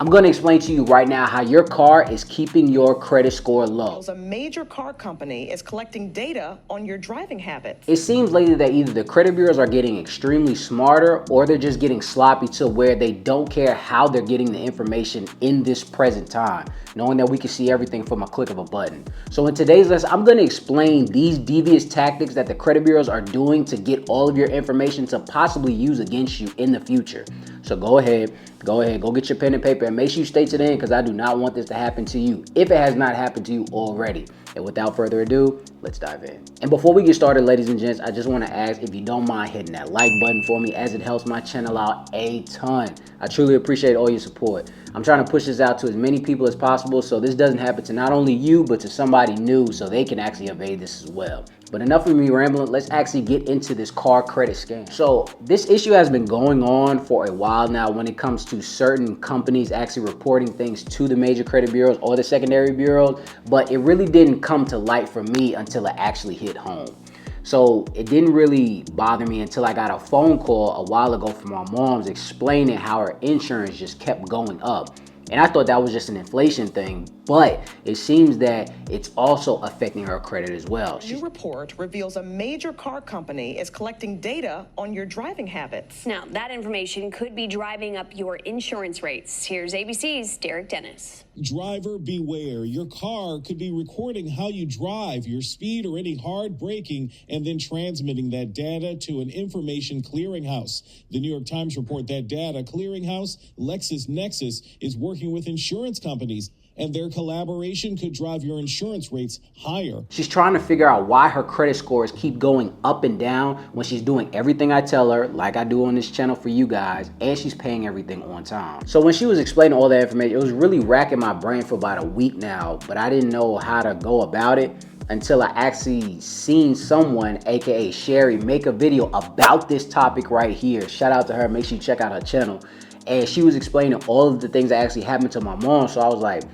I'm going to explain to you right now how your car is keeping your credit score low. A major car company is collecting data on your driving habits. It seems lately that either the credit bureaus are getting extremely smarter or they're just getting sloppy to where they don't care how they're getting the information in this present time, knowing that we can see everything from a click of a button. So in today's lesson, I'm going to explain these devious tactics that the credit bureaus are doing to get all of your information to possibly use against you in the future. So go ahead, go get your pen and paper and make sure you stay to the end because I do not want this to happen to you if it has not happened to you already. And without further ado, let's dive in. And before we get started, ladies and gents, I just want to ask if you don't mind hitting that like button for me as it helps my channel out a ton. I truly appreciate all your support. I'm trying to push this out to as many people as possible so this doesn't happen to not only you, but to somebody new so they can actually evade this as well. But enough of me rambling, let's actually get into this car credit scam. So this issue has been going on for a while now when it comes to certain companies actually reporting things to the major credit bureaus or the secondary bureaus, but it really didn't come to light for me until it actually hit home. So it didn't really bother me until I got a phone call a while ago from my mom's explaining how her insurance just kept going up. And I thought that was just an inflation thing, but it seems that it's also affecting her credit as well. A new report reveals a major car company is collecting data on your driving habits. Now, that information could be driving up your insurance rates. Here's ABC's Derek Dennis. Driver beware. Your car could be recording how you drive, your speed, or any hard braking, and then transmitting that data to an information clearinghouse. The New York Times report that data clearinghouse, LexisNexis, is working with insurance companies, and their collaboration could drive your insurance rates higher. She's trying to figure out why her credit scores keep going up and down when she's doing everything I tell her, like I do on this channel for you guys, and she's paying everything on time. So when she was explaining all that information, it was really racking my brain for about a week now, but I didn't know how to go about it until I actually seen someone, aka Sherry, make a video about this topic right here. Shout out to her, make sure you check out her channel. And she was explaining all of the things that actually happened to my mom. So I was like,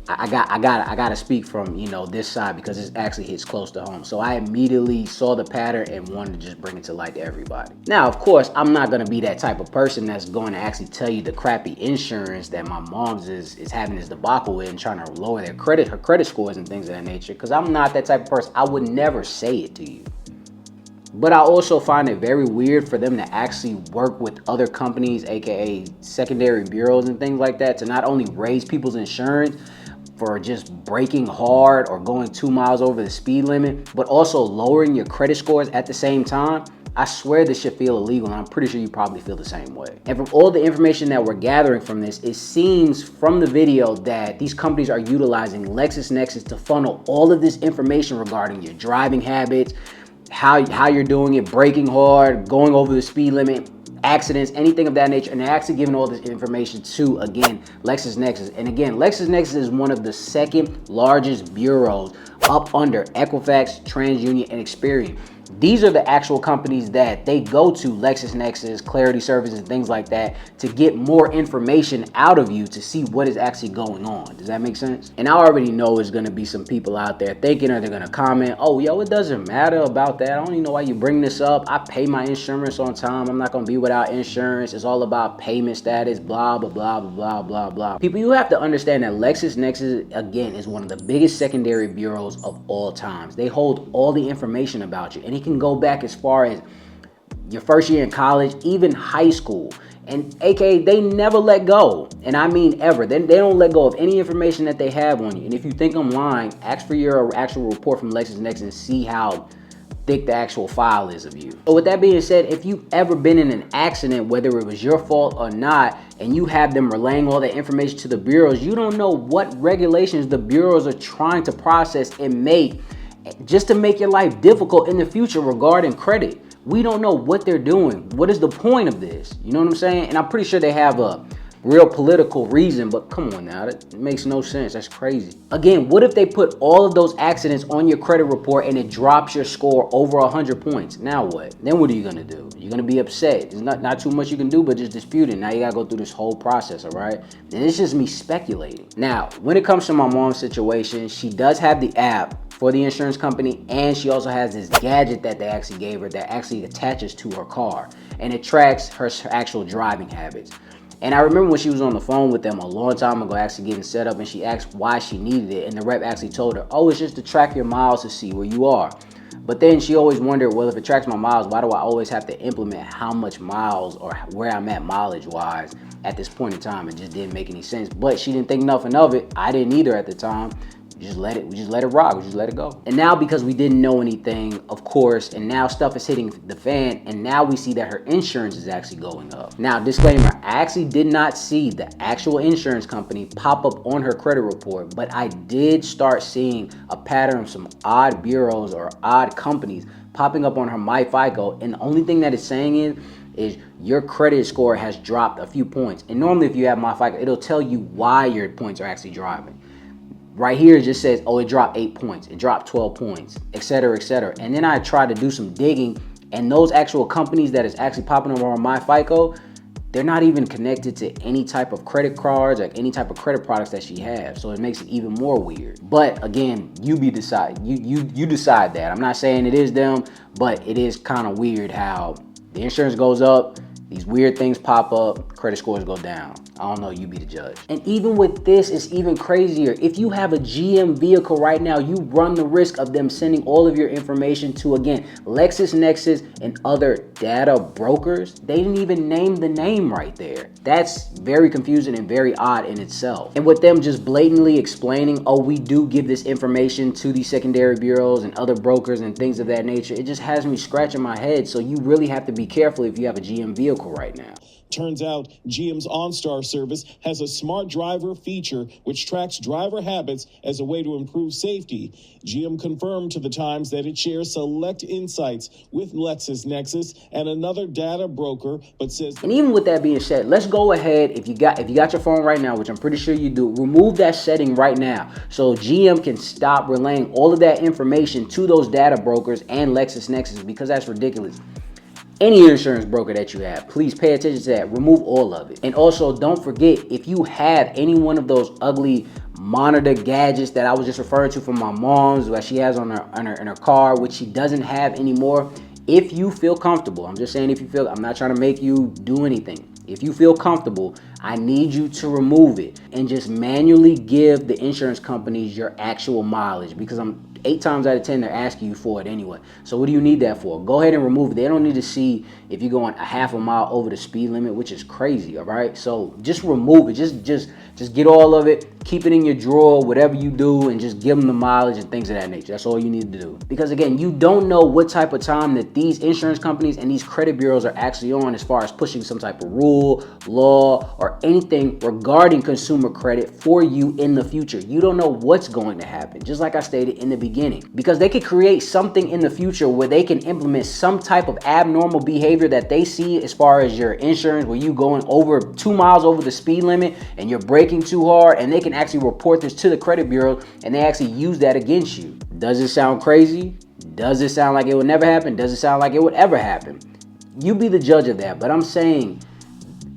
I gotta speak from, you know, this side because it actually hits close to home. So I immediately saw the pattern and wanted to just bring it to light to everybody. Now, of course, I'm not gonna be that type of person that's going to actually tell you the crappy insurance that my mom's is having this debacle with and trying to lower her credit scores and things of that nature. Because I'm not that type of person. I would never say it to you. But I also find it very weird for them to actually work with other companies, aka secondary bureaus and things like that, to not only raise people's insurance for just braking hard or going 2 miles over the speed limit, but also lowering your credit scores at the same time. I swear this should feel illegal, and I'm pretty sure you probably feel the same way. And from all the information that we're gathering from this, it seems from the video that these companies are utilizing LexisNexis to funnel all of this information regarding your driving habits, how you're doing it, braking hard, going over the speed limit, accidents, anything of that nature, and they're actually giving all this information to, again, LexisNexis. And again, LexisNexis is one of the second largest bureaus up under Equifax, TransUnion, and Experian. These are the actual companies that they go to, LexisNexis, Clarity Services, and things like that, to get more information out of you to see what is actually going on. Does that make sense? And I already know there's going to be some people out there thinking, or they're going to comment, oh, yo, it doesn't matter about that. I don't even know why you bring this up. I pay my insurance on time. I'm not going to be without insurance. It's all about payment status, blah, blah, blah, blah, blah, blah, blah. People, you have to understand that LexisNexis, again, is one of the biggest secondary bureaus of all times. They hold all the information about you, and it can go back as far as your first year in college, even high school. And aka they never let go, and I mean ever. They don't let go of any information that they have on you. And if you think I'm lying, ask for your actual report from LexisNexis and see how thick the actual file is of you. So with that being said, if you've ever been in an accident, whether it was your fault or not, and you have them relaying all that information to the bureaus, you don't know what regulations the bureaus are trying to process and make just to make your life difficult in the future regarding credit. We don't know what they're doing. What is the point of this? You know what I'm saying? And I'm pretty sure they have a real political reason, but come on now, that makes no sense. That's crazy. Again, what if they put all of those accidents on your credit report and it drops your score over 100 points? Now what? Then what are you gonna do? You're gonna be upset. There's not too much you can do but just dispute it. Now you gotta go through this whole process, all right? And it's just me speculating. Now, when it comes to my mom's situation, she does have the app for the insurance company, and she also has this gadget that they actually gave her that actually attaches to her car, and it tracks her actual driving habits. And I remember when she was on the phone with them a long time ago, actually getting set up, and she asked why she needed it. And the rep actually told her, oh, it's just to track your miles to see where you are. But then she always wondered, well, if it tracks my miles, why do I always have to implement how much miles or where I'm at mileage-wise at this point in time? It just didn't make any sense. But she didn't think nothing of it. I didn't either at the time. We just let it rock. We just let it go. And now, because we didn't know anything, of course, and now stuff is hitting the fan, and now we see that her insurance is actually going up. Now, disclaimer, I actually did not see the actual insurance company pop up on her credit report, but I did start seeing a pattern of some odd bureaus or odd companies popping up on her MyFICO, and the only thing that it's saying is your credit score has dropped a few points. And normally if you have MyFICO, it'll tell you why your points are actually dropping. Right here, it just says, oh, it dropped 8 points, it dropped 12 points, etc., etc. And then I tried to do some digging, and those actual companies that is actually popping up on MyFICO, they're not even connected to any type of credit cards or any type of credit products that she has. So it makes it even more weird. But again, you decide that. I'm not saying it is them, but it is kind of weird how the insurance goes up, these weird things pop up, credit scores go down. I don't know, you be the judge. And even with this, it's even crazier. If you have a GM vehicle right now, you run the risk of them sending all of your information to, again, LexisNexis and other data brokers. They didn't even name the name right there. That's very confusing and very odd in itself. And with them just blatantly explaining, oh, we do give this information to these secondary bureaus and other brokers and things of that nature, it just has me scratching my head. So you really have to be careful if you have a GM vehicle right now. Turns out GM's OnStar service has a smart driver feature which tracks driver habits as a way to improve safety. GM confirmed to the Times that it shares select insights with LexisNexis and another data broker, but says... And even with that being said, let's go ahead, if you got your phone right now, which I'm pretty sure you do, remove that setting right now so GM can stop relaying all of that information to those data brokers and LexisNexis, because that's ridiculous. Any insurance broker that you have, please pay attention to that. Remove all of it. And also, don't forget, if you have any one of those ugly monitor gadgets that I was just referring to from my mom's, that she has in her car, which she doesn't have anymore, if you feel comfortable, I'm just saying if you feel, I'm not trying to make you do anything. If you feel comfortable, I need you to remove it and just manually give the insurance companies your actual mileage, because 8 times out of 10, they're asking you for it anyway. So what do you need that for? Go ahead and remove it. They don't need to see if you're going a half a mile over the speed limit, which is crazy, all right? So just remove it. Just get all of it. Keep it in your drawer, whatever you do, and just give them the mileage and things of that nature. That's all you need to do. Because again, you don't know what type of time that these insurance companies and these credit bureaus are actually on as far as pushing some type of rule, law, or anything regarding consumer credit for you in the future. You don't know what's going to happen, just like I stated in the beginning. Because they could create something in the future where they can implement some type of abnormal behavior that they see as far as your insurance, where you going over 2 miles over the speed limit and you're braking too hard, and they can actually report this to the credit bureau and they actually use that against you. Does it sound crazy? Does it sound like it would never happen? Does it sound like it would ever happen? You be the judge of that. But I'm saying,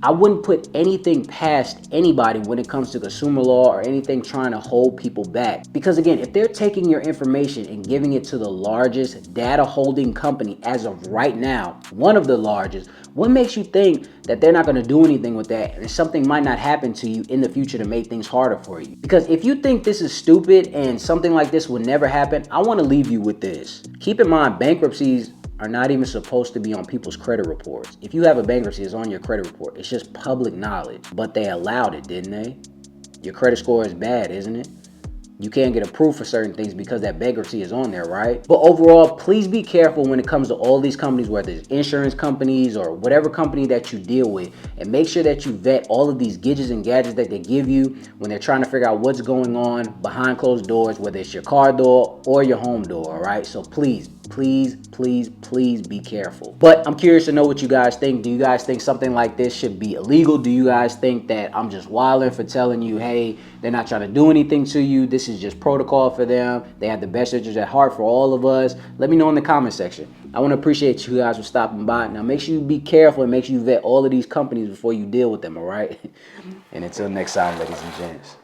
I wouldn't put anything past anybody when it comes to consumer law or anything trying to hold people back. Because again, if they're taking your information and giving it to the largest data holding company as of right now, one of the largest, what makes you think that they're not going to do anything with that and something might not happen to you in the future to make things harder for you? Because if you think this is stupid and something like this would never happen, I want to leave you with this. Keep in mind, bankruptcies are not even supposed to be on people's credit reports. If you have a bankruptcy, it's on your credit report. It's just public knowledge. But they allowed it, didn't they? Your credit score is bad, isn't it? You can't get approved for certain things because that bankruptcy is on there, right? But overall, please be careful when it comes to all these companies, whether it's insurance companies or whatever company that you deal with, and make sure that you vet all of these gadgets and gadgets that they give you when they're trying to figure out what's going on behind closed doors, whether it's your car door or your home door, all right? So please be careful. But I'm curious to know what you guys think. Do you guys think something like this should be illegal? Do you guys think that I'm just wilding for telling you, hey, they're not trying to do anything to you, this is just protocol for them, they have the best interest at heart for all of us? Let me know in the comment section. I want to appreciate you guys for stopping by. Now make sure you be careful and make sure you vet all of these companies before you deal with them, all right? And until next time, ladies and gents.